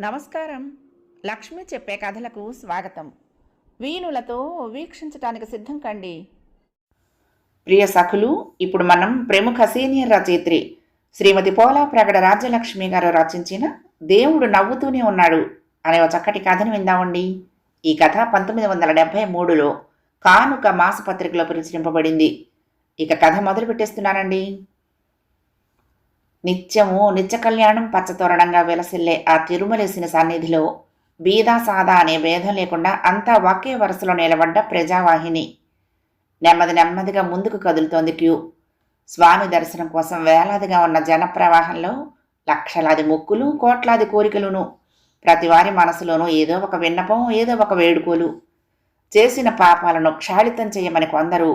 నమస్కారం. లక్ష్మి చెప్పే కథలకు స్వాగతం. వీణులతో వీక్షించటానికి సిద్ధం కండి. ప్రియ సఖులు, ఇప్పుడు మనం ప్రముఖ సీనియర్ రచయిత్రి శ్రీమతి పోలాప్రగడ రాజ్యలక్ష్మి గారు రచించిన దేవుడు నవ్వుతూనే ఉన్నాడు అనే ఒక చక్కటి కథను విందామండి. ఈ కథ 1973లో కానుక మాసపత్రికలో ప్రచురింపబడింది. ఇక కథ మొదలు పెట్టేస్తున్నానండి. నిత్యము నిత్య కళ్యాణం పచ్చతోరణంగా వెలసిల్లే ఆ తిరుమలేసిన సన్నిధిలో బీదా సాదా అనే భేదం లేకుండా అంతా ఒకే వరుసలో నిలబడ్డ ప్రజావాహిని. నెమ్మది నెమ్మదిగా ముందుకు కదులుతోంది క్యూ. స్వామి దర్శనం కోసం వేలాదిగా ఉన్న జనప్రవాహంలో లక్షలాది మొక్కులు, కోట్లాది కోరికలును. ప్రతివారి మనసులోనూ ఏదో ఒక విన్నపం, ఏదో ఒక వేడుకోలు. చేసిన పాపాలను క్షాళితం చేయమని కొందరు,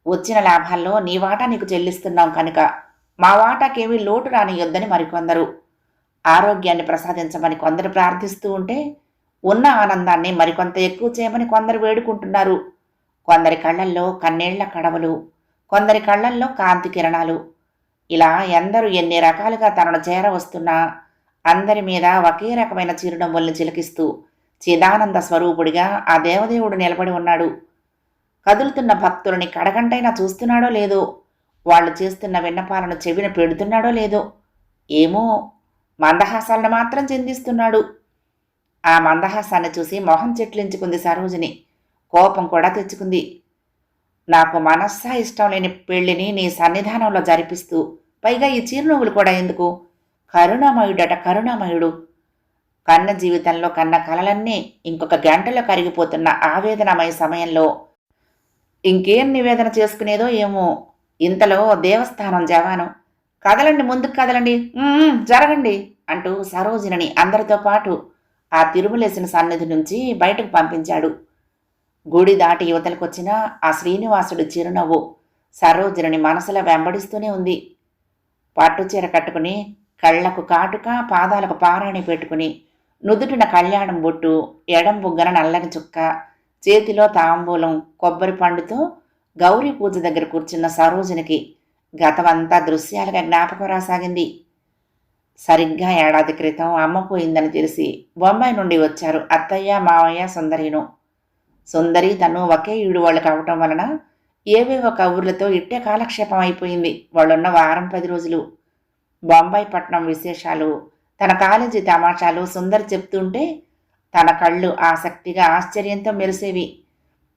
వచ్చిన లాభాల్లో నీ వాటా నీకు చెల్లిస్తున్నాం కనుక మా వాటాకేమీ లోటు రానియొద్దని మరికొందరు, ఆరోగ్యాన్ని ప్రసాదించమని కొందరు ప్రార్థిస్తూ ఉంటే ఉన్న ఆనందాన్ని మరికొంత ఎక్కువ చేయమని కొందరు వేడుకుంటున్నారు. కొందరి కళ్ళల్లో కన్నీళ్ల కడవలు, కొందరి కళ్ళల్లో కాంతి కిరణాలు. ఇలా ఎందరూ ఎన్ని రకాలుగా తనను చేరవస్తున్నా అందరి మీద ఒకే రకమైన చిరునవ్వుల్ని చిలికిస్తూ చిదానంద స్వరూపుడిగా ఆ దేవదేవుడు నిలబడి ఉన్నాడు. కదులుతున్న భక్తులని కడగంటైనా చూస్తున్నాడో లేదో, వాళ్ళు చేస్తున్న విన్నపాలను చెవిన పెడుతున్నాడో లేదో ఏమో, మందహాసాలను మాత్రం చెందిస్తున్నాడు. ఆ మందహాసాన్ని చూసి మొహం చెట్లించుకుంది సరోజిని. కోపం కూడా తెచ్చుకుంది. నాకు మనస్సా ఇష్టం లేని పెళ్లిని నీ సన్నిధానంలో జరిపిస్తూ పైగా ఈ చిరునవ్వులు కూడా ఎందుకు? కరుణామయుడట కరుణామయుడు. కన్న జీవితంలో కన్న కలలన్నీ ఇంకొక గంటలో కరిగిపోతున్న ఆవేదనమయ సమయంలో ఇంకేం నివేదన చేసుకునేదో ఏమో. ఇంతలో దేవస్థానం జవాను కదలండి, ముందుకు కదలండి, జరగండి అంటూ సరోజిని అందరితో పాటు ఆ తిరుమలేసిన సన్నిధి నుంచి బయటకు పంపించాడు. గుడి దాటి యువతలకొచ్చిన ఆ శ్రీనివాసుడి చిరునవ్వు సరోజిని మనసులో వెంబడిస్తూనే ఉంది. పట్టుచీర కట్టుకుని, కళ్లకు కాటుక, పాదాలకు పారాణి పెట్టుకుని, నుదుటిన కళ్యాణం బొట్టు, ఎడం బుగ్గన నల్లని చుక్క, చేతిలో తాంబూలం, కొబ్బరి పండుతో గౌరీ పూజ దగ్గర కూర్చున్న సరోజినికి గతమంతా దృశ్యాలుగా జ్ఞాపకం రాసాగింది. సరిగ్గా ఏడాది క్రితం అమ్మ పోయిందని తెలిసి బొంబాయి నుండి వచ్చారు అత్తయ్య, మావయ్య, సుందరిను. సుందరి తను ఒకే ఈడు వాళ్ళు కావటం వలన ఏవేవో కబుర్లతో ఇట్టే కాలక్షేపం అయిపోయింది వాళ్ళున్న వారం 10 రోజులు. బొంబాయి పట్నం విశేషాలు, తన కాలేజీ తమాషాలు సుందరి చెప్తుంటే తన కళ్ళు ఆసక్తిగా ఆశ్చర్యంతో మెరిసేవి.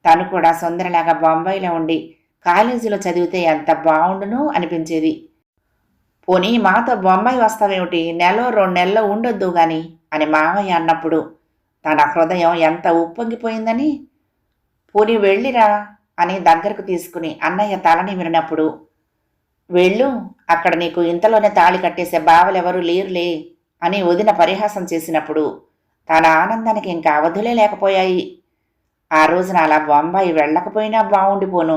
తను కూడా సుందరిలాగా బొంబాయిలో ఉండి కాలేజీలో చదివితే ఎంత బాగుండును అనిపించేది. పోనీ మాతో బొంబాయి వస్తావేమిటి, నెలలో 2 నెలల్లో ఉండొద్దు గాని అని మావయ్య అన్నప్పుడు తన హృదయం ఎంత ఉప్పొంగిపోయిందని, పోనీ వెళ్ళిరా అని దగ్గరకు తీసుకుని అన్నయ్య తలని విరినప్పుడు, వెళ్ళు, అక్కడ నీకు ఇంతలోనే తాళి కట్టేసే బావలెవరూ లేరులే అని వదిన పరిహాసం చేసినప్పుడు తన ఆనందానికి ఇంకా అవధులే లేకపోయాయి. ఆ రోజున అలా బొంబాయి వెళ్ళకపోయినా బావుండిపోను,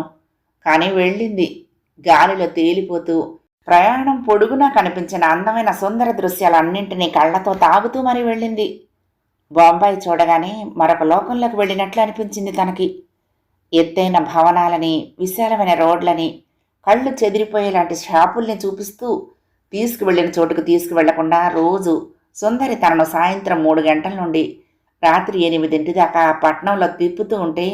కానీ వెళ్ళింది. గాలిలో తేలిపోతూ ప్రయాణం పొడుగునా కనిపించిన అందమైన సుందర దృశ్యాలన్నింటినీ కళ్లతో తాగుతూ మరీ వెళ్ళింది. బొంబాయి చూడగానే మరొక లోకంలోకి వెళ్ళినట్లు అనిపించింది తనకి. ఎత్తైన భవనాలని, విశాలమైన రోడ్లని, కళ్ళు చెదిరిపోయేలాంటి షాపుల్ని చూపిస్తూ తీసుకువెళ్ళిన చోటుకు తీసుకువెళ్లకుండా రోజు సుందరి తనను సాయంత్రం 3 గంటల నుండి రాత్రి 8 దాకా పట్నంలో తిప్పుతూ ఉంటే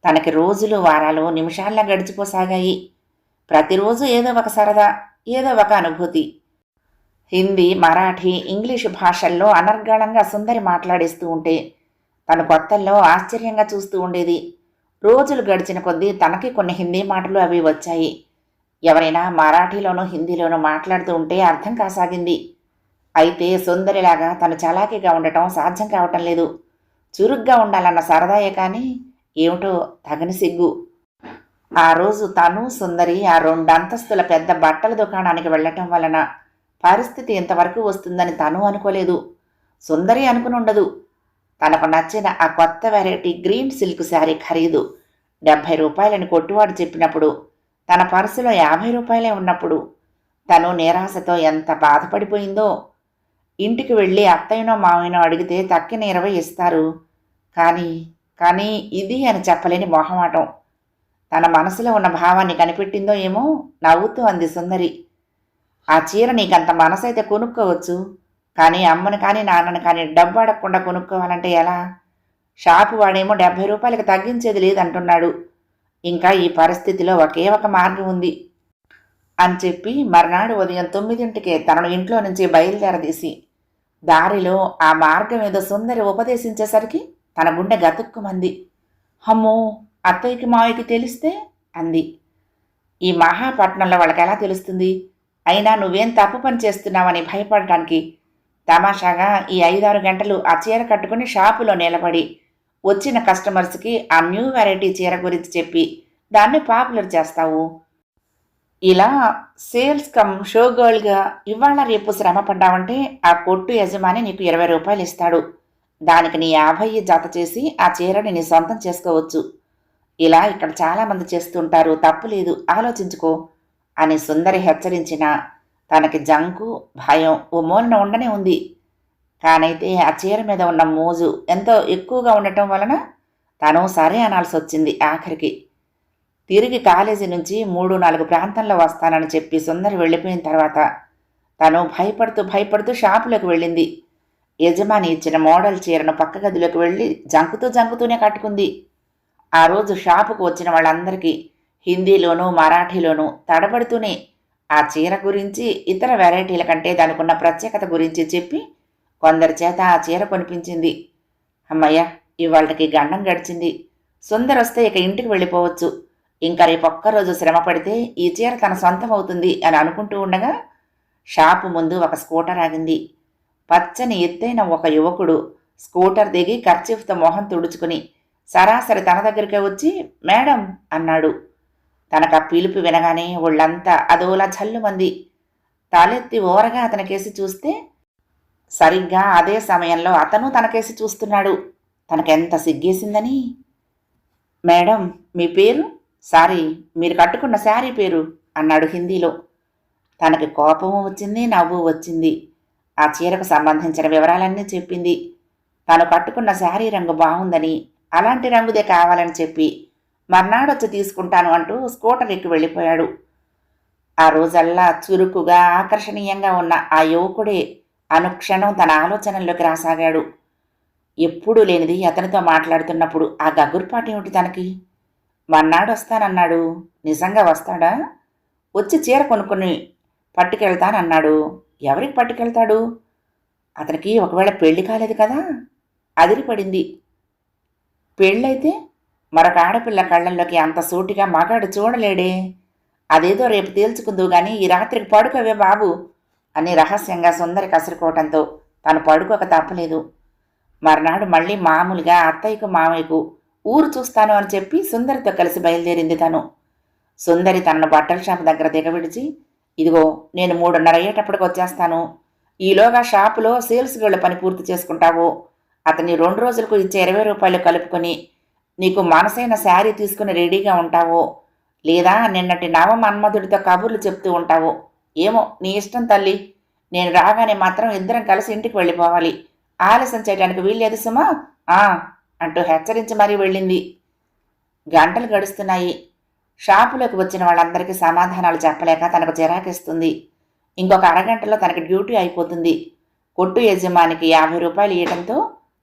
తనకి రోజులు, వారాలు నిమిషాల్లా గడిచిపోసాగాయి. ప్రతిరోజు ఏదో ఒక సరదా, ఏదో ఒక అనుభూతి. హిందీ, మరాఠీ, ఇంగ్లీషు భాషల్లో అనర్గళంగా సుందరి మాట్లాడేస్తూ ఉంటే తను కొత్తల్లో ఆశ్చర్యంగా చూస్తూ ఉండేది. రోజులు గడిచిన కొద్దీ తనకి కొన్ని హిందీ మాటలు అవి వచ్చాయి. ఎవరైనా మరాఠీలోనూ హిందీలోనూ మాట్లాడుతూ ఉంటే అర్థం కాసాగింది. అయితే సుందరిలాగా తను చలాకీగా ఉండటం సాధ్యం కావటం లేదు. చురుగ్గా ఉండాలన్న సరదాయే కానీ ఏమిటో తగని సిగ్గు. ఆ రోజు తను సుందరి ఆ 2 అంతస్తుల పెద్ద బట్టల దుకాణానికి వెళ్లటం వలన పరిస్థితి ఇంతవరకు వస్తుందని తను అనుకోలేదు. సుందరి అనుకుని ఉండదు. తనకు నచ్చిన ఆ కొత్త వెరైటీ గ్రీన్ సిల్క్ శారీ ఖరీదు 70 రూపాయలని కొట్టువాడు చెప్పినప్పుడు, తన పర్సులో 50 రూపాయలే ఉన్నప్పుడు తను నిరాశతో ఎంత బాధపడిపోయిందో. ఇంటికి వెళ్ళి అత్తయ్యనో మావయ్యనో అడిగితే తక్కిన 20 ఇస్తారు. కానీ ఇది అని చెప్పలేని మొహమాటం. తన మనసులో ఉన్న భావాన్ని కనిపెట్టిందో ఏమో నవ్వుతూ అంది సుందరి. ఆ చీర నీకంత మనసైతే కొనుక్కోవచ్చు, కానీ అమ్మను కానీ నాన్నను కానీ డబ్బు అడగకుండా కొనుక్కోవాలంటే ఎలా? షాపు వాడేమో 70 రూపాయలకి తగ్గించేది లేదంటున్నాడు. ఇంకా ఈ పరిస్థితిలో ఒకే ఒక మార్గం ఉంది అని చెప్పి మర్నాడు ఉదయం 9ంటికే తనను ఇంట్లో నుంచి బయలుదేరదీసి దారిలో ఆ మార్గం ఏదో సుందరి ఉపదేశించేసరికి తన గుండె గతుక్కుమంది. అమ్మో, అత్తయ్యకి మావయ్యకి తెలిస్తే అంది. ఈ మహాపట్నంలో వాళ్ళకెలా తెలుస్తుంది? అయినా నువ్వేం తప్పు పని చేస్తున్నావని భయపడటానికి తమాషాగా ఈ 5-6 గంటలు ఆ చీర కట్టుకుని షాపులో నిలబడి వచ్చిన కస్టమర్స్కి ఆ న్యూ వెరైటీ చీర గురించి చెప్పి దాన్ని పాపులర్ చేస్తావు. ఇలా సేల్స్ కమ్ షో గర్ల్గా ఇవాళ రేపు శ్రమ పడ్డావంటే ఆ కొట్టు యజమాని నీకు 20 రూపాయలు ఇస్తాడు. దానికి నీ 50 జత చేసి ఆ చీరని నీ సొంతం చేసుకోవచ్చు. ఇలా ఇక్కడ చాలామంది చేస్తుంటారు, తప్పులేదు, ఆలోచించుకో అని సుందరి హెచ్చరించినా తనకి జంకు భయం ఓ మూలన ఉండనే ఉంది. కానైతే ఆ చీర మీద ఉన్న మోజు ఎంతో ఎక్కువగా ఉండటం వలన తను సరే అనాల్సి వచ్చింది. ఆఖరికి తిరిగి కాలేజీ నుంచి 3-4 ప్రాంతంలో వస్తానని చెప్పి సుందరి వెళ్ళిపోయిన తర్వాత తను భయపడుతూ షాపులోకి వెళ్ళింది. యజమాని ఇచ్చిన మోడల్ చీరను పక్క గదిలోకి వెళ్ళి జంకుతూనే కట్టుకుంది. ఆ రోజు షాపుకు వచ్చిన వాళ్ళందరికీ హిందీలోనూ మరాఠీలోనూ తడబడుతూనే ఆ చీర గురించి, ఇతర వెరైటీల కంటే దానికున్న ప్రత్యేకత గురించి చెప్పి కొందరి చేత ఆ చీర కొనిపించింది. అమ్మయ్య, ఇవాళకి గండం గడిచింది. సుందర్ వస్తే ఇక ఇంటికి వెళ్ళిపోవచ్చు. ఇంకా రేపొక్కరోజు శ్రమ పడితే ఈ చీర తన సొంతం అవుతుంది అని అనుకుంటూ ఉండగా షాపు ముందు ఒక స్కూటర్ ఆగింది. పచ్చని ఎత్తైన ఒక యువకుడు స్కూటర్ దిగి కర్చీఫ్తో మొహం తుడుచుకుని సరాసరి తన దగ్గరికే వచ్చి మేడం అన్నాడు. తనకు ఆ పిలుపు వినగానే ఒళ్ళంతా అదోలా జల్లుమంది. తలెత్తి ఓరగా అతనికేసి చూస్తే సరిగ్గా అదే సమయంలో అతను తనకేసి చూస్తున్నాడు. తనకెంత సిగ్గేసిందని. మేడం, మీ పేరు? సారీ, మీరు కట్టుకున్న శారీ పేరు అన్నాడు హిందీలో. తనకి కోపము వచ్చింది, నవ్వు వచ్చింది. ఆ చీరకు సంబంధించిన వివరాలన్నీ చెప్పింది. తను కట్టుకున్న శారీ రంగు బాగుందని, అలాంటి రంగుదే కావాలని చెప్పి మర్నాడొచ్చి తీసుకుంటాను అంటూ స్కూటర్ ఎక్కి వెళ్ళిపోయాడు. ఆ రోజల్లా చురుకుగా ఆకర్షణీయంగా ఉన్న ఆ యువకుడే అనుక్షణం తన ఆలోచనల్లోకి రాసాగాడు. ఎప్పుడూ లేనిది అతనితో మాట్లాడుతున్నప్పుడు ఆ గగుర్పాటేమిటి తనకి? మర్నాడు వస్తానన్నాడు. నిజంగా వస్తాడా? వచ్చి చీర కొనుక్కుని పట్టుకెళ్తానన్నాడు. ఎవరికి పట్టుకెళ్తాడు? అతనికి ఒకవేళ పెళ్లి కాలేదు కదా? అదిరిపడింది. పెళ్ళైతే మరొక ఆడపిల్ల కళ్ళల్లోకి అంత సూటిగా మగాడు చూడలేడే. అదేదో రేపు తేల్చుకుందు గాని ఈ రాత్రికి పడుకోవే బాబు అని రహస్యంగా సుందరి కసురుకోవటంతో తను పడుకోక తప్పలేదు. మర్నాడు మళ్ళీ మామూలుగా అత్తయ్యకు మామయ్యకు ఊరు చూస్తాను అని చెప్పి సుందరితో కలిసి బయలుదేరింది తను. సుందరి తనను బట్టల షాపు దగ్గర దిగవిడిచి, ఇదిగో నేను 3:30 అయ్యేటప్పటికి వచ్చేస్తాను. ఈలోగా షాపులో సేల్స్ గర్ల్ పని పూర్తి చేసుకుంటావు. అతని 2 రోజులకు ఇచ్చే 20 రూపాయలు కలుపుకొని నీకు మనసైన శారీ తీసుకుని రెడీగా ఉంటావు. లేదా నిన్నటి నవమన్మధుడితో కబుర్లు చెప్తూ ఉంటావు. ఏమో నీ ఇష్టం తల్లి. నేను రాగానే మాత్రం ఇద్దరం కలిసి ఇంటికి వెళ్ళిపోవాలి. ఆలస్యం చేయడానికి వీల్లేదు సుమా అంటూ హెచ్చరించి మరీ వెళ్ళింది. గంటలు గడుస్తున్నాయి. షాపులోకి వచ్చిన వాళ్ళందరికీ సమాధానాలు చెప్పలేక తనకు చిరాకేస్తుంది. ఇంకొక అరగంటలో తనకి డ్యూటీ అయిపోతుంది. కొట్టు యజమానికి 50 రూపాయలు ఇవ్వడంతో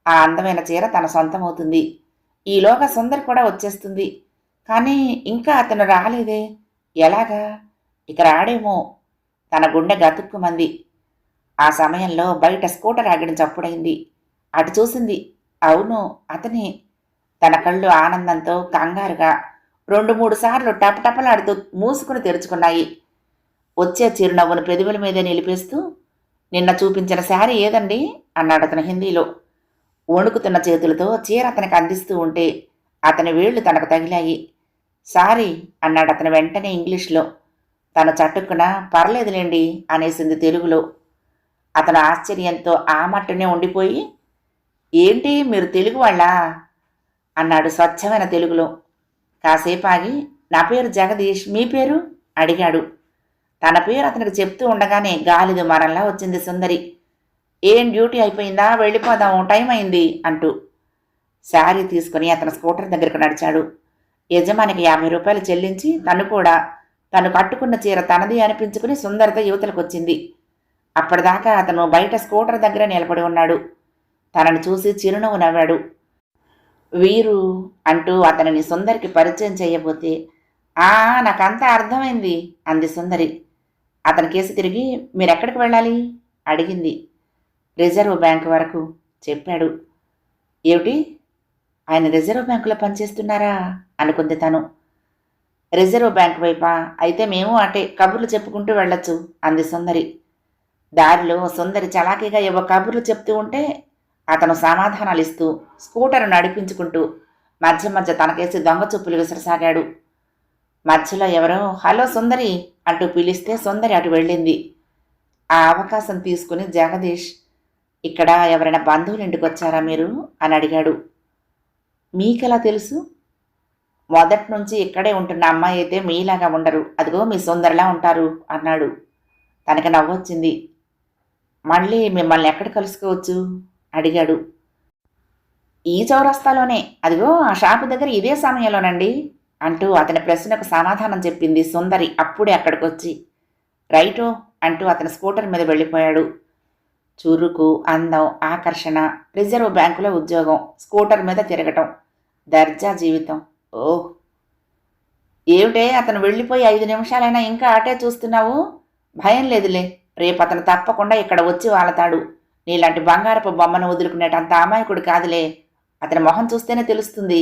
ఆ అందమైన చీర తన సొంతమవుతుంది. ఈలోగా సుందరి కూడా వచ్చేస్తుంది. కానీ ఇంకా అతను రాలేదే. ఎలాగా? ఇక రాడేమో. తన గుండె గతుక్కుమంది. ఆ సమయంలో బయట స్కూటర్ ఆగిన చప్పుడైంది. అటు చూసింది. అవును, అతనే. తన కళ్ళు ఆనందంతో కంగారుగా 2-3 సార్లు టపటపలాడుతూ మూసుకుని తెరుచుకున్నాయి. వచ్చే చిరునవ్వును పెదవుల మీదే నిలిపేస్తూ, నిన్న చూపించిన శారీ ఏదండి అన్నాడు అతను హిందీలో. వణుకుతున్న చేతులతో చీర అతనికి అందిస్తూ ఉంటే అతని వేళ్లు తనకు తగిలాయి. సారీ అన్నాడు అతను వెంటనే ఇంగ్లీష్లో. తను చట్టుకున పర్లేదులేండి అనేసింది తెలుగులో. అతను ఆశ్చర్యంతో ఆ మట్టునే ఉండిపోయి, ఏంటి మీరు తెలుగు వాళ్ళా అన్నాడు స్వచ్ఛమైన తెలుగులో. కాసేపు ఆగి, నా పేరు జగదీష్, మీ పేరు అడిగాడు. తన పేరు అతనికి చెప్తూ ఉండగానే గాలిది మరంలా వచ్చింది సుందరి. ఏం డ్యూటీ అయిపోయిందా, వెళ్ళిపోదాం, టైం అయింది అంటూ శారీ తీసుకుని అతను స్కూటర్ దగ్గరకు నడిచాడు. యజమానికి 50 రూపాయలు చెల్లించి తను కూడా తను కట్టుకున్న చీర తనది అనిపించుకుని సుందరితో యువతలకు వచ్చింది. అప్పటిదాకా అతను బయట స్కూటర్ దగ్గర నిలబడి ఉన్నాడు. తనను చూసి చిరునవ్వు నవ్వాడు. వీరు అంటూ అతనిని సుందరికి పరిచయం చేయబోతే, ఆ నాకంతా అర్థమైంది అంది సుందరి. అతని కేసి తిరిగి, మీరెక్కడికి వెళ్ళాలి అడిగింది. రిజర్వ్ బ్యాంకు వరకు చెప్పాడు. ఏమిటి, ఆయన రిజర్వ్ బ్యాంకులో పనిచేస్తున్నారా అనుకుంది తను. రిజర్వ్ బ్యాంకు వైపా, అయితే మేము అటే కబుర్లు చెప్పుకుంటూ వెళ్ళొచ్చు అంది సుందరి. దారిలో సుందరి చలాకీగా ఏవో కబుర్లు చెప్తూ ఉంటే అతను సమాధానాలు ఇస్తూ స్కూటర్ నడిపించుకుంటూ మధ్య మధ్య తనకేసి దొంగ చూపులు విసరసాగాడు. మధ్యలో ఎవరో హలో సుందరి అంటూ పిలిస్తే సుందరి అటు వెళ్ళింది. ఆ అవకాశం తీసుకుని జగదీష్, ఇక్కడ ఎవరైనా బంధువులు ఇంటికి వచ్చారా మీరు అని అడిగాడు. మీకెలా తెలుసు? మొదటి నుంచి ఇక్కడే ఉంటున్న అమ్మాయి అయితే మీలాగా ఉండరు, అదిగో మీ సుందరిలా ఉంటారు అన్నాడు. తనకి నవ్వొచ్చింది. మళ్ళీ మిమ్మల్ని ఎక్కడ కలుసుకోవచ్చు అడిగాడు. ఈ చౌరస్తాలోనే, అదిగో ఆ షాపు దగ్గర ఇదే సమయంలోనండి అంటూ అతని ప్రశ్నకు సమాధానం చెప్పింది సుందరి అప్పుడే అక్కడికొచ్చి. రైటో అంటూ అతని స్కూటర్ మీద వెళ్ళిపోయాడు. చురుకు, అందం, ఆకర్షణ, రిజర్వ్ బ్యాంకులో ఉద్యోగం, స్కూటర్ మీద తిరగటం, దర్జా జీవితం. ఓహ్, ఏమిటే అతను వెళ్ళిపోయి 5 నిమిషాలైనా ఇంకా అటే చూస్తున్నావు? భయం లేదులే, రేపు అతను తప్పకుండా ఇక్కడ వచ్చి వాలతాడు. నీలాంటి బంగారపు బొమ్మను వదులుకునేటంత అమాయకుడు కాదులే, అతని మొహం చూస్తేనే తెలుస్తుంది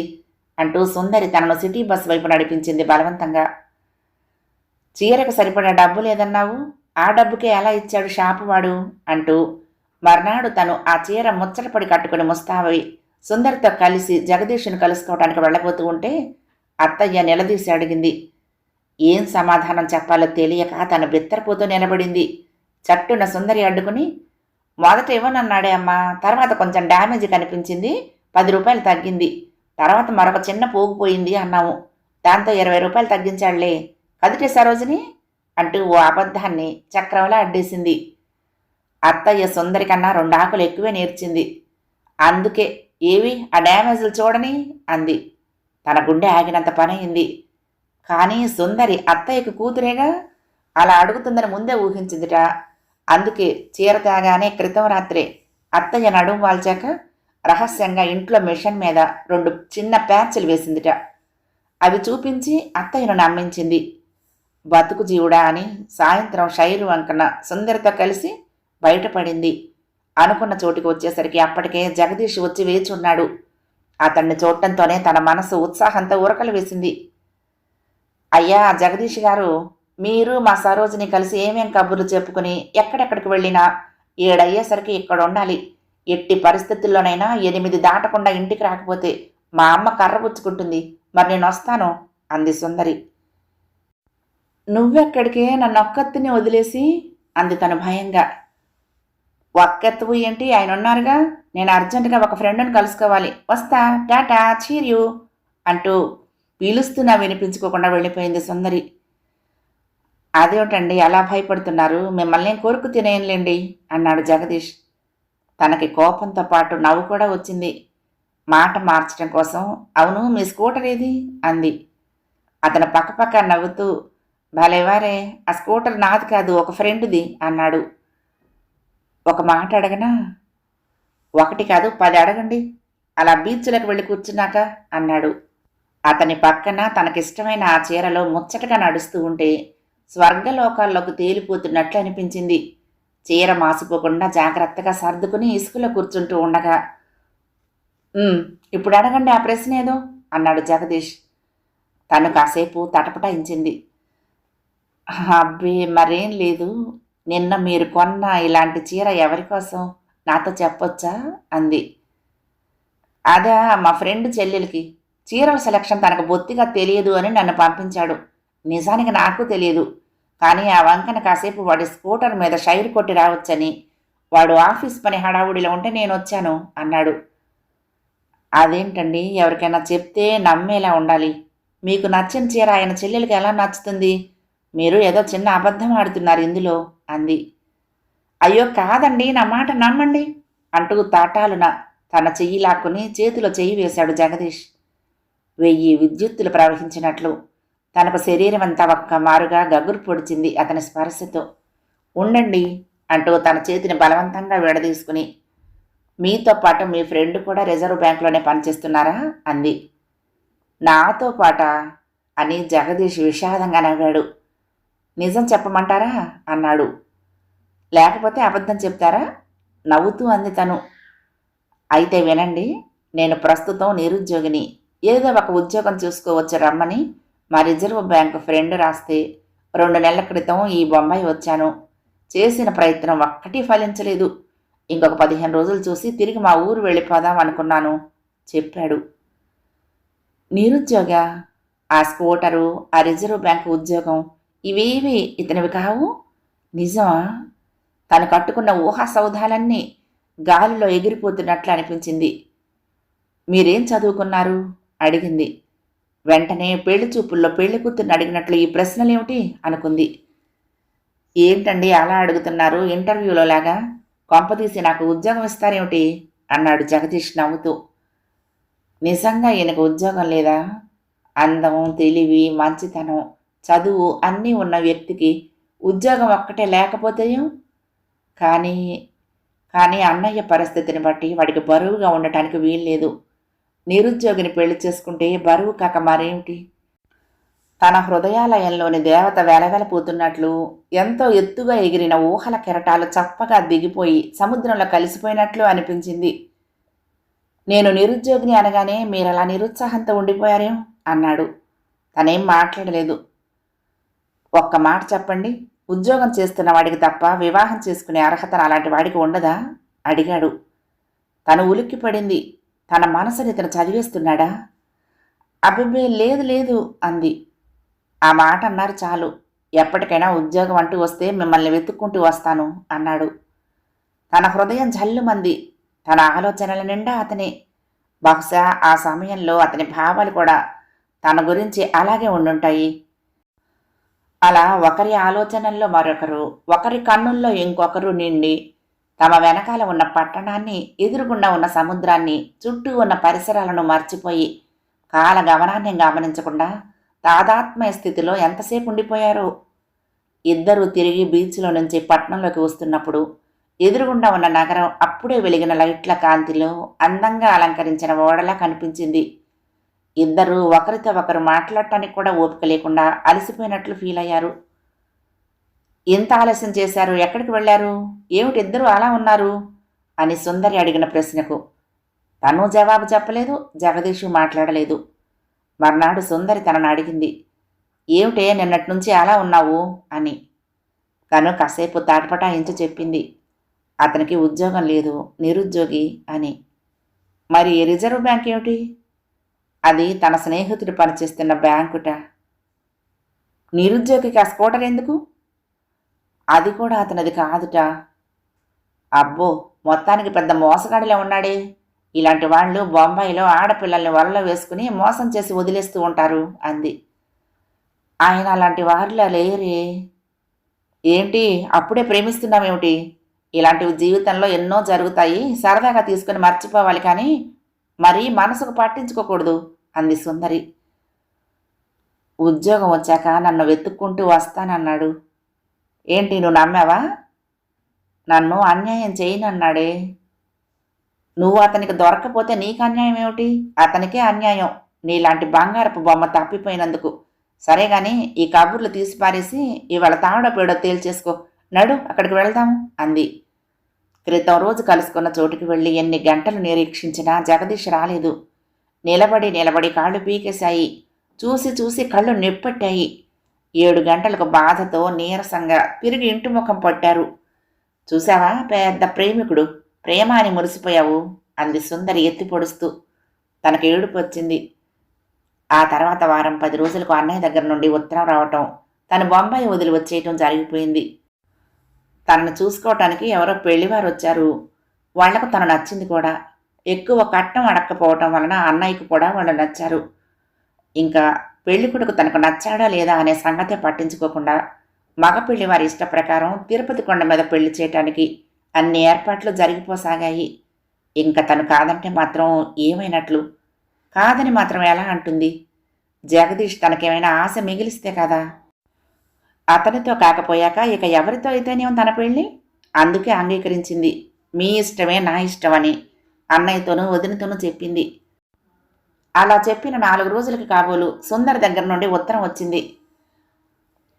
అంటూ సుందరి తనను సిటీ బస్ వైపు నడిపించింది బలవంతంగా. చీరకు సరిపడా డబ్బు లేదన్నావు, ఆ డబ్బుకే ఎలా ఇచ్చాడు షాపువాడు అంటూ మర్నాడు తను ఆ చీర ముచ్చటపడి కట్టుకుని ముస్తాబై సుందరితో కలిసి జగదీషుని కలుసుకోవటానికి వెళ్ళబోతూ ఉంటే అత్తయ్య నిలదీసి అడిగింది. ఏం సమాధానం చెప్పాలో తెలియక తను బిత్తరపోతూ నిలబడింది. చట్టున సుందరి అడ్డుకుని, మొదట ఇవ్వనన్నాడే అమ్మా, తర్వాత కొంచెం డ్యామేజ్ కనిపించింది, 10 రూపాయలు తగ్గింది, తర్వాత మరొక చిన్న పోగిపోయింది అన్నాము, దాంతో 20 రూపాయలు తగ్గించాడులే, కదిటే సరోజిని అంటూ ఓ అబద్ధాన్ని చక్రంలా అడ్డేసింది. అత్తయ్య సుందరి కన్నా 2 ఆకులు ఎక్కువే నేర్చింది. అందుకే ఏవి ఆ డ్యామేజ్లు చూడని అంది. తన గుండె ఆగినంత పనయింది. కానీ సుందరి అత్తయ్యకు కూతురేగా, అలా అడుగుతుందని ముందే ఊహించిందిట. అందుకే చీర తేగానే క్రితం రాత్రే అత్తయ్య నడుము వాల్చాక రహస్యంగా ఇంట్లో మిషన్ మీద 2 చిన్న ప్యాచ్లు వేసిందిట. అవి చూపించి అత్తయ్యను నమ్మించింది. బతుకు జీవుడా అని సాయంత్రం షైరు వంకన సుందరితో కలిసి బయటపడింది. అనుకున్న చోటికి వచ్చేసరికి అప్పటికే జగదీష్ వచ్చి వేచి ఉన్నాడు. అతన్ని చూడటంతోనే తన మనసు ఉత్సాహంతో ఉరకలు వేసింది. అయ్యా జగదీష్ గారు, మీరు మా సరోజిని కలిసి ఏమేం కబుర్లు చెప్పుకుని ఎక్కడెక్కడికి వెళ్ళినా 7 అయ్యేసరికి ఇక్కడ ఉండాలి. ఎట్టి పరిస్థితుల్లోనైనా 8 దాటకుండా ఇంటికి రాకపోతే మా అమ్మ కర్రబుచ్చుకుంటుంది. మరి నేను వస్తాను అంది సుందరి. నువ్వెక్కడికే నన్నొక్కత్తిని వదిలేసి అంది తను భయంగా. ఒక్కెత్తవు ఏంటి, ఆయన ఉన్నారుగా, నేను అర్జెంటుగా ఒక ఫ్రెండ్ని కలుసుకోవాలి, వస్తా, టాటా, చీర్యూ అంటూ పీలుస్తున్నా వినిపించుకోకుండా వెళ్ళిపోయింది సుందరి. అదేమిటండి అలా భయపడుతున్నారు, మిమ్మల్ని కోరుకు తినేయంలేండి అన్నాడు జగదీష్. తనకి కోపంతో పాటు నవ్వు కూడా వచ్చింది. మాట మార్చడం కోసం, అవును మీ స్కూటర్ ఏది అంది. అతను పక్కపక్క నవ్వుతూ, భలేవారే, ఆ స్కూటర్ నాది కాదు, ఒక ఫ్రెండ్ది అన్నాడు. ఒక మాట అడగనా? 1 కాదు 10 అడగండి, అలా బీచ్లకు వెళ్ళి కూర్చున్నాక అన్నాడు. అతని పక్కన తనకిష్టమైన ఆ చీరలో ముచ్చటగా నడుస్తూ ఉంటే స్వర్గలోకాల్లోకి తేలిపోతున్నట్లు అనిపించింది. చీర మాసిపోకుండా జాగ్రత్తగా సర్దుకుని ఇసుకలో కూర్చుంటూ ఉండగా, ఇప్పుడు అడగండి ఆ ప్రశ్న ఏదో అన్నాడు జగదీష్. తను కాసేపు తటపటాయించింది. అబ్బే మరేం లేదు, నిన్న మీరు కొన్న ఇలాంటి చీర ఎవరి కోసం, నాతో చెప్పొచ్చా అంది. అదా మా ఫ్రెండ్ చెల్లెలకి, చీరల సెలక్షన్ తనకు బొత్తిగా తెలియదు అని నన్ను పంపించాడు. నిజానికి నాకు తెలియదు, కానీ ఆ వంకన కాసేపు వాడి స్కూటర్ మీద షైర్ కొట్టి రావచ్చని, వాడు ఆఫీస్ పని హడావుడిలో ఉంటే నేను వచ్చాను అన్నాడు. అదేంటండి, ఎవరికైనా చెప్తే నమ్మేలా ఉండాలి. మీకు నచ్చిన చీర ఆయన చెల్లెలకి ఎలా నచ్చుతుంది? మీరు ఏదో చిన్న అబద్ధం ఆడుతున్నారు ఇందులో అంది. అయ్యో కాదండి, నా మాట నమ్మండి అంటూ తాటాలున తన చెయ్యి లాక్కుని చేతిలో చెయ్యి వేశాడు జగదీష్. 1000 విద్యుత్తులు ప్రవహించినట్లు తనకు శరీరం అంతా ఒక్క మారుగా గగురు పొడిచింది అతని స్పర్శతో. ఉండండి అంటూ తన చేతిని బలవంతంగా విడదీసుకుని, మీతో పాటు మీ ఫ్రెండ్ కూడా రిజర్వ్ బ్యాంకులోనే పనిచేస్తున్నారా అంది. నాతో పాటా అని జగదీష్ విషాదంగా నవ్వాడు. నిజం చెప్పమంటారా అన్నాడు. లేకపోతే అబద్ధం చెప్తారా నవ్వుతూ అంది తను. అయితే వినండి, నేను ప్రస్తుతం నిరుద్యోగిని. ఏదో ఒక ఉద్యోగం చూసుకోవచ్చు రమ్మని మా రిజర్వ్ బ్యాంకు ఫ్రెండ్ రాస్తే 2 నెలల క్రితం ఈ బొంబాయి వచ్చాను. చేసిన ప్రయత్నం ఒక్కటీ ఫలించలేదు. ఇంకొక 15 రోజులు చూసి తిరిగి మా ఊరు వెళ్ళిపోదాం అనుకున్నాను చెప్పాడు. నిరుద్యోగ, ఆ స్కూటరు, ఆ రిజర్వ్ బ్యాంకు ఉద్యోగం ఇవేవి ఇతనివి కావు? నిజమా? తను కట్టుకున్న ఊహా సౌధాలన్నీ గాలిలో ఎగిరిపోతున్నట్లు అనిపించింది. మీరేం చదువుకున్నారు అడిగింది. వెంటనే పెళ్లి చూపుల్లో పెళ్లి కూతుర్ని అడిగినట్లు ఈ ప్రశ్నలేమిటి అనుకుంది. ఏంటండి అలా అడుగుతున్నారు ఇంటర్వ్యూలో లాగా? కొంపదీసి నాకు ఉద్యోగం ఇస్తారేమిటి అన్నాడు జగదీష్ నవ్వుతూ. నిజంగా ఈయనకు ఉద్యోగం లేదా? అందం, తెలివి, మంచితనం, చదువు అన్నీ ఉన్న వ్యక్తికి ఉద్యోగం ఒక్కటే లేకపోతేయం? కానీ కానీ అన్నయ్య పరిస్థితిని బట్టి వాడికి బరువుగా ఉండటానికి వీల్లేదు. నిరుద్యోగిని పెళ్లి చేసుకుంటే బరువు కాక మరేమిటి? తన హృదయాలయంలోని దేవత వెలవెలపోతున్నట్లు, ఎంతో ఎత్తుగా ఎగిరిన ఊహల కెరటాలు చప్పగా దిగిపోయి సముద్రంలో కలిసిపోయినట్లు అనిపించింది. నేను నిరుద్యోగిని అనగానే మీరలా నిరుత్సాహంతో ఉండిపోయారేం అన్నాడు. తనేం మాట్లాడలేదు. ఒక్క మాట చెప్పండి, ఉద్యోగం చేస్తున్న వాడికి తప్ప వివాహం చేసుకునే అర్హత అలాంటి వాడికి ఉండదా అడిగాడు. తను ఉలిక్కిపడింది. తన మనసుని ఇతను చదివేస్తున్నాడా? అబ్బిబ్బే లేదు లేదు అంది. ఆ మాట అన్నారు చాలు. ఎప్పటికైనా ఉద్యోగం అంటూ వస్తే మిమ్మల్ని వెతుక్కుంటూ వస్తాను అన్నాడు. తన హృదయం జల్లుమంది. తన ఆలోచనల నిండా అతనే. బహుశా ఆ సమయంలో అతని భావాలు కూడా తన గురించి అలాగే ఉండుంటాయి. అలా ఒకరి ఆలోచనల్లో మరొకరు, ఒకరి కన్నుల్లో ఇంకొకరు నిండి తమ వెనకాల ఉన్న పట్టణాన్ని, ఎదురుగుండా ఉన్న సముద్రాన్ని, చుట్టూ ఉన్న పరిసరాలను మర్చిపోయి కాలగమనాన్ని గమనించకుండా తాదాత్మ్య స్థితిలో ఎంతసేపు ఉండిపోయారో. ఇద్దరూ తిరిగి బీచ్లో నుంచి పట్టణంలోకి వస్తున్నప్పుడు ఎదురుగుండా ఉన్న నగరం అప్పుడే వెలిగిన లైట్ల కాంతిలో అందంగా అలంకరించిన ఓడలా కనిపించింది. ఇద్దరూ ఒకరితో ఒకరు మాట్లాడటానికి కూడా ఓపిక లేకుండా అలసిపోయినట్లు ఫీల్ అయ్యారు. ఎంత ఆలస్యం చేశారు? ఎక్కడికి వెళ్ళారు? ఏమిటి ఇద్దరూ అలా ఉన్నారు అని సుందరి అడిగిన ప్రశ్నకు తను జవాబు చెప్పలేదు, జగదీషు మాట్లాడలేదు. మర్నాడు సుందరి తనను అడిగింది, ఏమిటే నిన్నటి నుంచి అలా ఉన్నావు అని. తను కాసేపు తాటపటాయించి చెప్పింది, అతనికి ఉద్యోగం లేదు, నిరుద్యోగి అని. మరి రిజర్వ్ బ్యాంక్ ఏమిటి? అది తన స్నేహితుడు పనిచేస్తున్న బ్యాంకుట. నిరుద్యోగికి ఆ స్కూటర్ ఎందుకు? అది కూడా అతనిది కాదుట. అబ్బో, మొత్తానికి పెద్ద మోసగాడిలో ఉన్నాడే. ఇలాంటి వాళ్ళు బొంబాయిలో ఆడపిల్లల్ని వలలో వేసుకుని మోసం చేసి వదిలేస్తూ ఉంటారు అంది. ఆయన అలాంటి వారిలా లేరే. ఏంటి అప్పుడే ప్రేమిస్తున్నామేమిటి? ఇలాంటివి జీవితంలో ఎన్నో జరుగుతాయి, సరదాగా తీసుకుని మర్చిపోవాలి కానీ మరీ మనసుకు పట్టించుకోకూడదు అంది సుందరి. ఉద్యోగం వచ్చాక నన్ను వెతుక్కుంటూ వస్తానన్నాడు. ఏంటి నువ్వు నమ్మావా? నన్ను అన్యాయం చేయనన్నాడే. నువ్వు అతనికి దొరకపోతే నీకు అన్యాయం ఏమిటి? అతనికే అన్యాయం, నీలాంటి బంగారపు బొమ్మ తప్పిపోయినందుకు. సరే గాని ఈ కబుర్లు తీసిపారేసి ఇవాళ తాడో పేడో తేల్చేసుకో. నడు, అక్కడికి వెళ్దాం అంది. క్రితం రోజు కలుసుకున్న చోటుకి వెళ్ళి ఎన్ని గంటలు నిరీక్షించినా జగదీష్ రాలేదు. నిలబడి నిలబడి కాళ్ళు పీకేశాయి. చూసి చూసి కళ్ళు నిప్పెట్టాయి. 7 గంటలకు బాధతో నీరసంగా తిరిగి ఇంటి ముఖం పట్టారు. చూసావా, పెద్ద ప్రేమికుడు, ప్రేమ అని మురిసిపోయావు అంది సుందరి ఎత్తి పొడుస్తూ. తనకు ఏడుపు వచ్చింది. ఆ తర్వాత వారం 10 రోజులకు అన్నయ్య దగ్గర నుండి ఉత్తరం రావటం, తను బొంబాయి వదిలి వచ్చేయటం జరిగిపోయింది. తనను చూసుకోవటానికి ఎవరో పెళ్లివారు వచ్చారు. వాళ్లకు తను నచ్చింది కూడా. ఎక్కువ కట్నం అడక్కపోవటం వలన అన్నయ్యకు కూడా వాళ్ళు నచ్చారు. ఇంకా పెళ్లికొడుకు తనకు నచ్చాడా లేదా అనే సంగతే పట్టించుకోకుండా మగ పెళ్లివారి ఇష్ట ప్రకారం తిరుపతి కొండ మీద పెళ్లి చేయటానికి అన్ని ఏర్పాట్లు జరిగిపోసాగాయి. ఇంకా తను కాదంటే మాత్రం ఏమైనట్లు? కాదని మాత్రం ఎలా అంటుంది? జగదీష్ తనకేమైనా ఆశ మిగిలిస్తే కదా. అతనితో కాకపోయాక ఇక ఎవరితో అయితేనేం తన పెళ్ళి? అందుకే అంగీకరించింది. మీ ఇష్టమే నా ఇష్టమని అన్నయ్యతోనూ వదినతోనూ చెప్పింది. అలా చెప్పిన 4 రోజులకి కాబోలు సుందర్ దగ్గర నుండి ఉత్తరం వచ్చింది.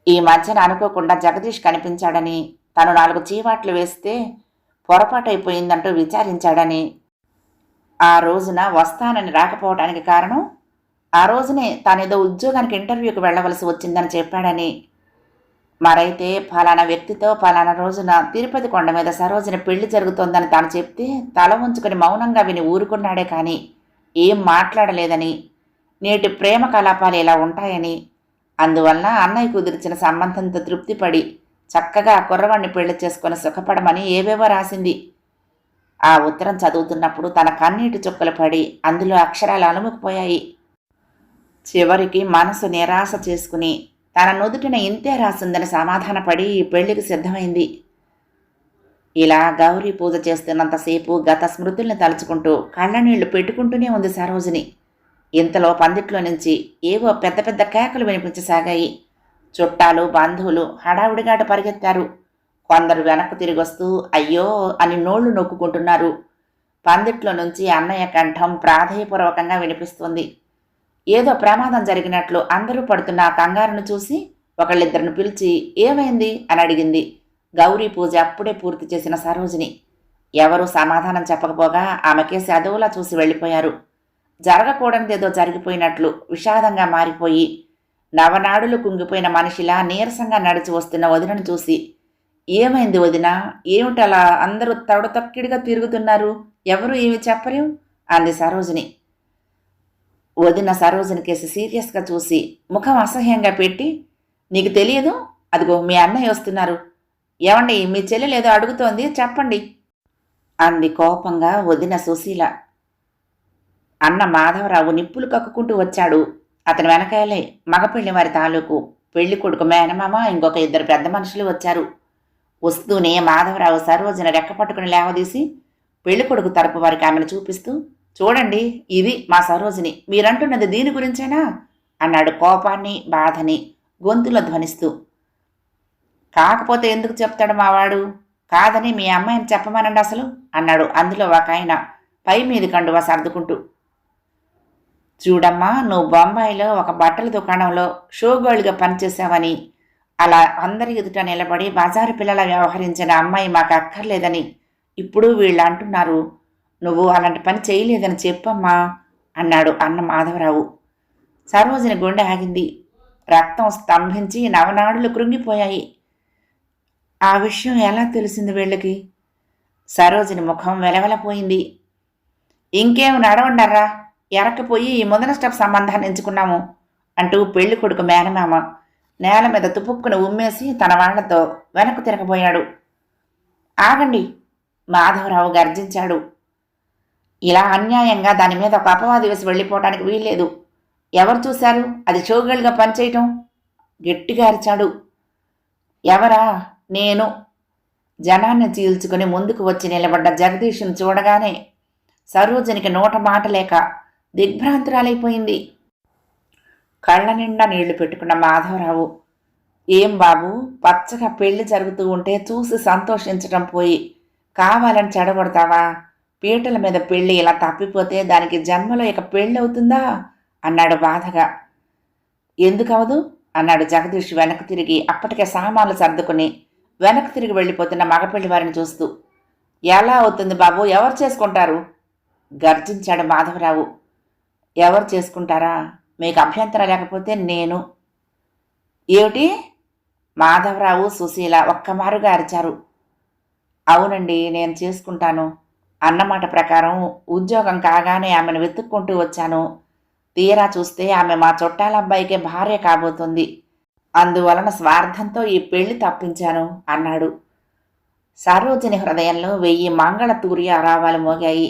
ఈ మధ్యన అనుకోకుండా జగదీష్ కనిపించాడని, తను 4 చీవాట్లు వేస్తే పొరపాటైపోయిందంటూ విచారించాడని, ఆ రోజున వస్తానని రాకపోవడానికి కారణం ఆ రోజునే తానేదో ఉద్యోగానికి ఇంటర్వ్యూకి వెళ్ళవలసి వచ్చిందని చెప్పాడని, మరైతే ఫలానా వ్యక్తితో ఫలానా రోజున తిరుపతి కొండ మీద సరోజిని పెళ్లి జరుగుతోందని తాను చెప్తే తల ఉంచుకుని మౌనంగా విని ఊరుకున్నాడే కానీ ఏం మాట్లాడలేదని, నేటి ప్రేమ కలాపాలు ఇలా ఉంటాయని, అందువల్ల అన్నయ్య కుదిర్చిన సంబంధంతో తృప్తిపడి చక్కగా ఆ కుర్రవాణ్ణి పెళ్లి చేసుకుని సుఖపడమని ఏవేవో రాసింది. ఆ ఉత్తరం చదువుతున్నప్పుడు తన కన్నీటి చుక్కలు పడి అందులో అక్షరాలు అలుముకుపోయాయి. చివరికి మనసు నిరాశ చేసుకుని తన నుదుటిన ఇంతే రాసిందని సమాధానపడి ఈ పెళ్లికి సిద్ధమైంది. ఇలా గౌరీ పూజ చేస్తున్నంతసేపు గత స్మృతుల్ని తలుచుకుంటూ కళ్ళనీళ్లు పెట్టుకుంటూనే ఉంది సరోజిని. ఇంతలో పందిట్లో నుంచి ఏవో పెద్ద పెద్ద కేకలు వినిపించసాగాయి. చుట్టాలు బంధువులు హడావుడిగాట పరిగెత్తారు. కొందరు వెనక్కు తిరిగొస్తూ అయ్యో అని నోళ్లు నొక్కుకుంటున్నారు. పందిట్లో నుంచి అన్నయ్య కంఠం ప్రాధేయపూర్వకంగా వినిపిస్తుంది. ఏదో ప్రమాదం జరిగినట్లు అందరూ పడుతున్న ఆ కంగారును చూసి ఒకళ్ళిద్దరిని పిలిచి ఏమైంది అని అడిగింది. గౌరీ పూజ అప్పుడే పూర్తి చేసిన సరోజిని. ఎవరూ సమాధానం చెప్పకపోగా ఆమెకేసి అదోలా చూసి వెళ్ళిపోయారు. జరగకూడనిదేదో జరిగిపోయినట్లు విషాదంగా మారిపోయి నవనాడులు కుంగిపోయిన మనిషిలా నీరసంగా నడిచి వస్తున్న వదినను చూసి ఏమైంది వదినా, ఏమిటలా అందరూ తొక్కిడిగా తిరుగుతున్నారు, ఎవరు ఏమి చెప్పరు అంది సరోజిని. వదిన సరోజిని కేసి సీరియస్గా చూసి ముఖం అసహ్యంగా పెట్టి నీకు తెలియదు, అదిగో మీ అన్నయ్య వస్తున్నారు, ఏమండి మీ చెల్లెలేదో అడుగుతోంది చెప్పండి అంది కోపంగా వదిన సుశీల. అన్న మాధవరావు నిప్పులు కక్కుకుంటూ వచ్చాడు. అతని వెనకాలే మగపెళ్లి వారి తాలూకు పెళ్లి కొడుకు మేనమామ ఇంకొక 2 పెద్ద మనుషులు వచ్చారు. వస్తూనే మాధవరావు సరోజిని రెక్క పట్టుకుని లేవదీసి పెళ్లి కొడుకు తరపు వారికి ఆమెను చూపిస్తూ చూడండి ఇది మా సరోజిని, మీరంటున్నది దీని గురించేనా అన్నాడు కోపాన్ని బాధని గొంతులో ధ్వనిస్తూ. కాకపోతే ఎందుకు చెప్తాడు మావాడు, కాదని మీ అమ్మాయిని చెప్పమనండి అసలు అన్నాడు అందులో ఒక ఆయన పై మీది కండువా సర్దుకుంటూ. చూడమ్మా, నువ్వు బొంబాయిలో ఒక బట్టల దుకాణంలో షోగోల్డ్గా పనిచేసావని, అలా అందరి ఎదుట నిలబడి బజారు పిల్లల వ్యవహరించిన అమ్మాయి మాకు అక్కర్లేదని ఇప్పుడు వీళ్ళు అంటున్నారు. నువ్వు అలాంటి పని చేయలేదని చెప్పమ్మా అన్నాడు అన్న మాధవరావు. సరోజిని గుండె ఆగింది. రక్తం స్తంభించి నవనాడులు కృంగిపోయాయి. ఆ విషయం ఎలా తెలిసింది వీళ్ళకి? సరోజిని ముఖం వెలవెలపోయింది. ఇంకేం నడవండర్రా, ఎరక్కపోయి ఈ ముందర స్టెప్ సంబంధాన్ని ఎంచుకున్నాము అంటూ పెళ్లి కొడుకు మేనమామ నేల మీద తుపుక్కును ఉమ్మేసి తన వాళ్లతో వెనక్కు తిరగబోయాడు. ఆగండి, మాధవరావు గర్జించాడు. ఇలా అన్యాయంగా దాని మీద ఒక అపవాది వేసి వెళ్ళిపోవటానికి వీల్లేదు. ఎవరు చూశారు అది షోగర్ల్గా పనిచేయటం? గట్టిగా అరిచాడు. ఎవరా? నేను. జనాన్ని చీల్చుకుని ముందుకు వచ్చి నిలబడ్డ జగదీష్ను చూడగానే సరోజినికి నోట మాట లేక దిగ్భ్రాంతురాలైపోయింది. కళ్ళ నిండా నీళ్లు పెట్టుకున్న మాధవరావు, ఏం బాబు, పచ్చగా పెళ్లి జరుగుతూ ఉంటే చూసి సంతోషించటం పోయి కావాలని చెడగొడతావా? పీటల మీద పెళ్లి ఇలా తప్పిపోతే దానికి జన్మలో ఇక పెళ్ళి అవుతుందా అన్నాడు బాధగా. ఎందుకవదు అన్నాడు జగదీష్ వెనక్కు తిరిగి అప్పటికే సామాన్లు సర్దుకుని వెనక్కు తిరిగి వెళ్ళిపోతున్న మగపెళ్లి వారిని చూస్తూ. ఎలా అవుతుంది బాబు, ఎవరు చేసుకుంటారు గర్జించాడు మాధవరావు. ఎవరు చేసుకుంటారా? మీకు అభ్యంతరం లేకపోతే నేను. ఏమిటి? మాధవరావు సుశీల ఒక్కమారుగా అరిచారు. అవునండి, నేను చేసుకుంటాను. అన్నమాట ప్రకారం ఉద్యోగం కాగానే ఆమెను వెతుక్కుంటూ వచ్చాను. తీరా చూస్తే ఆమె మా చుట్టాల అబ్బాయికే భార్య కాబోతుంది. అందువలన స్వార్థంతో ఈ పెళ్లి తప్పించాను అన్నాడు. సరోజిని హృదయంలో 1000 మంగళ తూర్య రావాలు మోగాయి.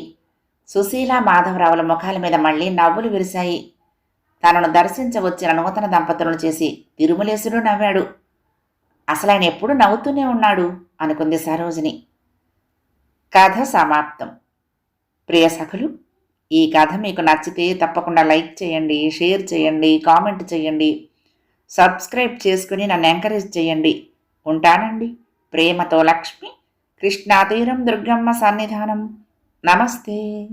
సుశీల మాధవరావుల ముఖాల మీద మళ్లీ నవ్వులు విరిశాయి. తనను దర్శించవచ్చిన నూతన దంపతులను చేసి తిరుమలేశుడు నవ్వాడు. అసలాయన ఎప్పుడు నవ్వుతూనే ఉన్నాడు అనుకుంది సరోజిని. కథ సమాప్తం. ప్రియ సఖులు, ఈ కథ మీకు నచ్చితే తప్పకుండా లైక్ చేయండి, షేర్ చేయండి, కామెంట్ చేయండి, సబ్స్క్రైబ్ చేసుకుని నన్ను ఎంకరేజ్ చేయండి. ఉంటానండి. ప్రేమతో లక్ష్మి. కృష్ణాతీరం దుర్గమ్మ సన్నిధానం. నమస్తే.